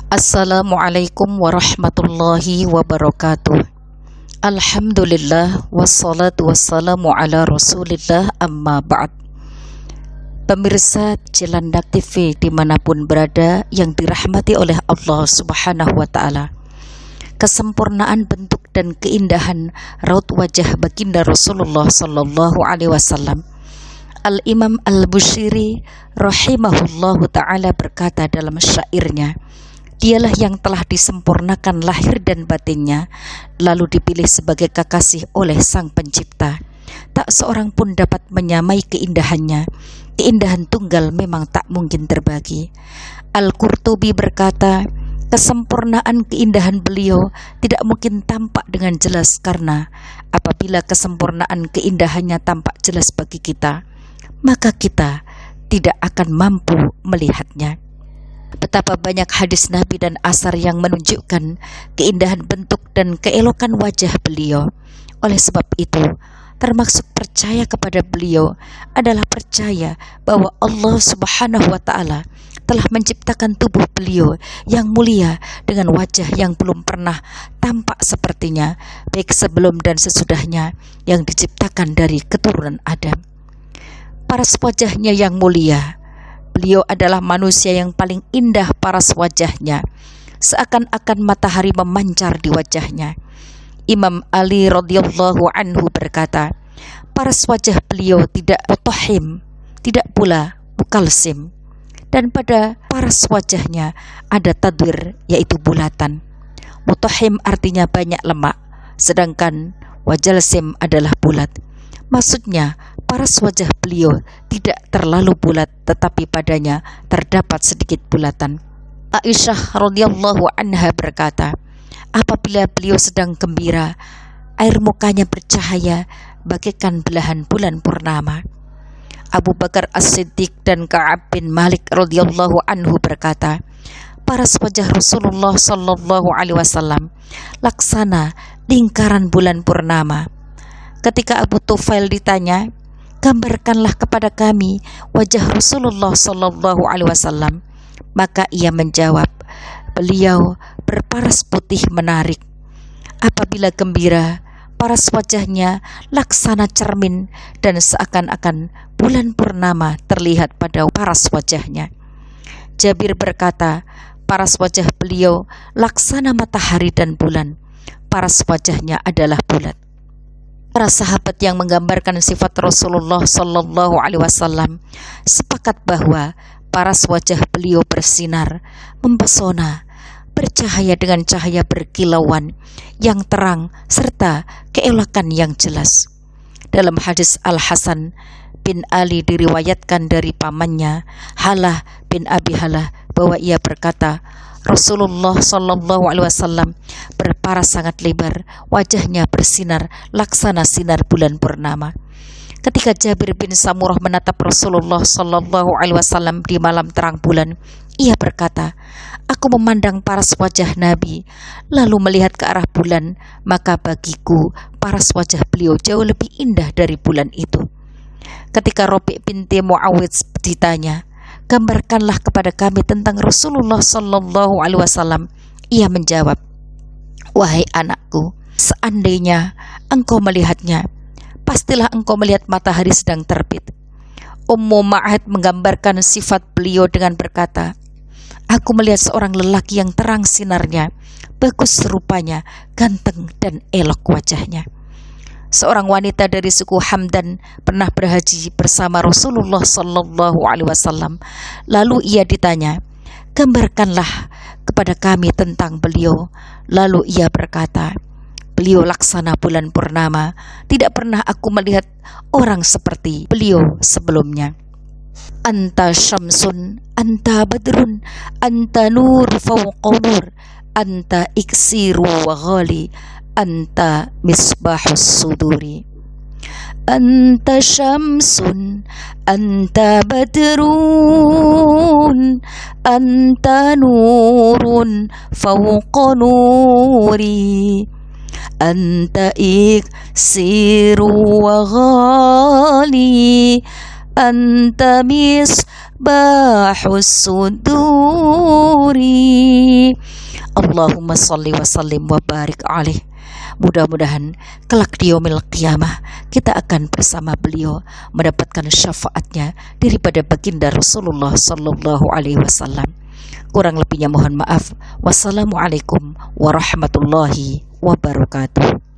Assalamualaikum warahmatullahi wabarakatuh. Alhamdulillah wassalatu wassalamu ala rasulillah amma ba'd. Pemirsa Cilandak TV dimanapun berada yang dirahmati oleh Allah subhanahu wa ta'ala, kesempurnaan bentuk dan keindahan raut wajah baginda Rasulullah sallallahu alaihi wasallam. Al-Imam Al-Busiri rahimahullahu ta'ala berkata dalam syairnya, dialah yang telah disempurnakan lahir dan batinnya, lalu dipilih sebagai kekasih oleh Sang Pencipta. Tak seorang pun dapat menyamai keindahannya. Keindahan tunggal memang tak mungkin terbagi. Al-Qurtubi berkata, kesempurnaan keindahan beliau tidak mungkin tampak dengan jelas, karena apabila kesempurnaan keindahannya tampak jelas bagi kita, maka kita tidak akan mampu melihatnya. Betapa banyak hadis Nabi dan asar yang menunjukkan keindahan bentuk dan keelokan wajah beliau. Oleh sebab itu, termasuk percaya kepada beliau adalah percaya bahwa Allah subhanahu wa ta'ala telah menciptakan tubuh beliau yang mulia dengan wajah yang belum pernah tampak sepertinya, baik sebelum dan sesudahnya yang diciptakan dari keturunan Adam. Paras wajahnya yang mulia, beliau adalah manusia yang paling indah paras wajahnya, seakan-akan matahari memancar di wajahnya. Imam Ali radhiyallahu anhu berkata, paras wajah beliau tidak mutahhim, tidak pula mukalsim, dan pada paras wajahnya ada tadwir, yaitu bulatan. Mutahhim artinya banyak lemak, sedangkan wajalsim adalah bulat. Maksudnya, paras wajah beliau tidak terlalu bulat, tetapi padanya terdapat sedikit bulatan. Aisyah radhiyallahu anha berkata, apabila beliau sedang gembira, air mukanya bercahaya bagaikan belahan bulan purnama. Abu Bakar As-Siddiq dan Ka'ab bin Malik radhiyallahu anhu berkata, paras wajah Rasulullah sallallahu alaihi wasallam laksana lingkaran bulan purnama. Ketika Abu Tufail ditanya, gambarkanlah kepada kami wajah Rasulullah sallallahu alaihi wasallam, maka ia menjawab, beliau berparas putih menarik. Apabila gembira, paras wajahnya laksana cermin dan seakan-akan bulan purnama terlihat pada paras wajahnya. Jabir berkata, paras wajah beliau laksana matahari dan bulan. Paras wajahnya adalah bulat. Para sahabat yang menggambarkan sifat Rasulullah sallallahu alaihi wasallam sepakat bahwa paras wajah beliau bersinar, mempesona, bercahaya dengan cahaya berkilauan yang terang serta keelokan yang jelas. Dalam hadis Al-Hasan bin Ali diriwayatkan dari pamannya Halah bin Abi Halah bahwa ia berkata, Rasulullah sallallahu alaihi wasallam berparas sangat lebar, wajahnya bersinar laksana sinar bulan purnama. Ketika Jabir bin Samurah menatap Rasulullah sallallahu alaihi wasallam di malam terang bulan, ia berkata, aku memandang paras wajah Nabi, lalu melihat ke arah bulan, maka bagiku paras wajah beliau jauh lebih indah dari bulan itu. Ketika Rabi' binti Muawidz ditanya, gambarkanlah kepada kami tentang Rasulullah sallallahu alaihi wasallam, ia menjawab, wahai anakku, seandainya engkau melihatnya, pastilah engkau melihat matahari sedang terbit. Ummu Ma'ad menggambarkan sifat beliau dengan berkata, aku melihat seorang lelaki yang terang sinarnya, bagus rupanya, ganteng dan elok wajahnya. Seorang wanita dari suku Hamdan pernah berhaji bersama Rasulullah sallallahu alaihi wasallam. Lalu ia ditanya, gambarkanlah kepada kami tentang beliau. Lalu ia berkata, beliau laksana bulan purnama, tidak pernah aku melihat orang seperti beliau sebelumnya. Anta syamsun, anta badrun, anta nur fawqa nur, anta iksiru wa ghali, anta misbahus suduri. Anta syamsun, anta badrun, anta nurun fawqa nuri, anta iksiru wa ghali, anta misbahus suduri. Allahumma salli wa sallim wa barik alaih. Mudah-mudahan kelak di yaumil qiyamah kita akan bersama beliau mendapatkan syafaatnya daripada baginda Rasulullah sallallahu alaihi wasallam. Kurang lebihnya mohon maaf. Wassalamualaikum warahmatullahi wabarakatuh.